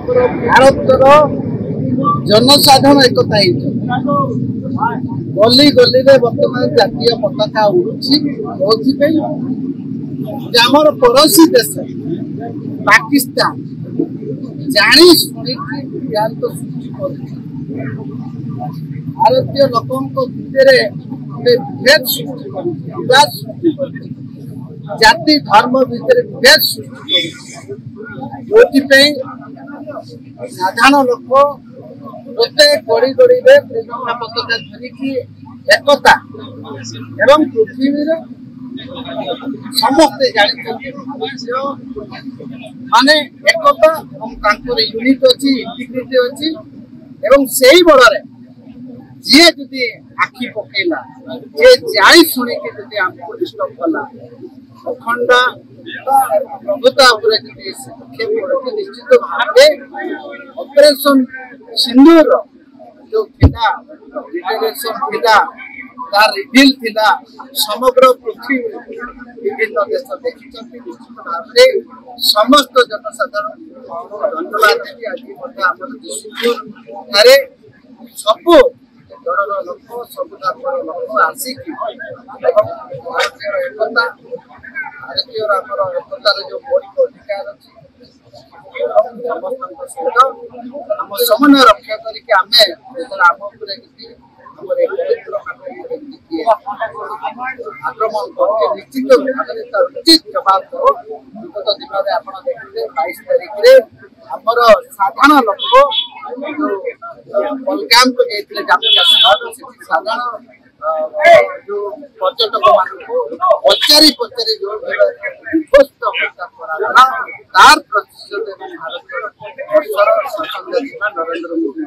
ଭାରତର ଜନସାଧାରଣ ଏକତା ହେଇଛନ୍ତି। ଗଲି ଗଲିରେ ବର୍ତ୍ତମାନ ଜାତୀୟ ପତାକା ଉଡୁଛି କୋଉଥିପାଇଁ ଯେ ଆମର ପଡୋଶୀ ଦେଶ ପାକିସ୍ତାନ ଜାଣି ଶୁଣିକି ବିଭ୍ରାନ୍ତ ସୃଷ୍ଟି କରୁଛି। ଭାରତୀୟ ଲୋକଙ୍କ ଭିତରେ ଗୋଟେ ବିଭେଦ ସୃଷ୍ଟି କରୁଛି, ବିବାଦ ସୃଷ୍ଟି କରୁଛି, ଜାତି ଧର୍ମ ଭିତରେ ବିଭେଦ ସୃଷ୍ଟି କରୁଛି। ଯୋଉଥିପାଇଁ ସାଧାରଣ ଲୋକ ପ୍ରତ୍ୟେକ ଗଳି ଗଳିରେ ତ୍ରିରଙ୍ଗା ପତାକା ଧରିକି ଏକତା ଏବଂ ପୃଥିବୀର ସମସ୍ତେ ଜାଣିଛନ୍ତି ମାନେ ଏକତା ଏବଂ ତାଙ୍କର ୟୁନିଟ୍ ଅଛି, ଇଣ୍ଟିଗ୍ରିଟି ଅଛି ଏବଂ ସେଇ ବଳରେ ଯିଏ ଯଦି ଆଖି ପକେଇଲା, ଯିଏ ଜାଣି ଶୁଣିକି ଯଦି ଆମକୁ ଡିଷ୍ଟର୍ବ କଲା, ଅଖଣ୍ଡ ପ୍ରଭୁତା ଉପରେ ଯଦି କ୍ଷେପ କରୁଛି, ନିଶ୍ଚିତ ଭାବେ ଅପରେସନ ସିନ୍ଦୁର ଯୋଉ ଥିଲା ଲିବରେସନ ଥିଲା, ତାର ରିଭିଲ ଥିଲା, ସମଗ୍ର ପୃଥିବୀ ବିଭିନ୍ନ ଦେଶ ଦେଖିଛନ୍ତି। ନିଶ୍ଚିତ ଭାବରେ ସମସ୍ତ ଜନସାଧାରଣ ଧନ୍ୟବାଦ ଦେବି। ଆଜି ମଧ୍ୟ ଆମର ଠାରେ ସବୁ ଦଳର ଲୋକ, ସବୁ ଧର୍ମର ଲୋକ ଆସିକି ଏବଂ ଭାରତୀୟର ଏକତା, ଭାରତୀୟର ଆମର ଏକତାର ଯୋଉ ମୌଳିକ ଅଧିକାର ଅଛି ସମସ୍ତଙ୍କ ସହିତ ଆମ ସମନ୍ୱୟ ରକ୍ଷା କରିକି ଆମେ ଆମ ଉପରେ ଯଦି ଆମର ପବିତ୍ର ଆକ୍ରମଣ କରୁଛେ, ନିଶ୍ଚିତ ଭାବରେ ତାର ଉଚିତ ଜବାବ ଦବ। ବିଗତ ଦିନରେ ଆପଣ ଦେଖିଲେ 22 ତାରିଖରେ ଆମର ସାଧାରଣ ଲୋକ ବଲଗାମକୁ ଯାଇଥିଲେ ଜାମ୍ମୁ କାଶ୍ମୀର, ସେଠି ସାଧାରଣ ଯୋଉ ପର୍ଯ୍ୟଟକ ମାନଙ୍କୁ ପଚାରି ଯୋଉ ବିଧ୍ୱସ୍ତ ହତ୍ୟା କରାଗଲା, ତାର ପ୍ରତିଶୋଧ ଏବଂ ଭାରତର ବର୍ଷର ଶାସନ ନରେନ୍ଦ୍ର ମୋଦୀ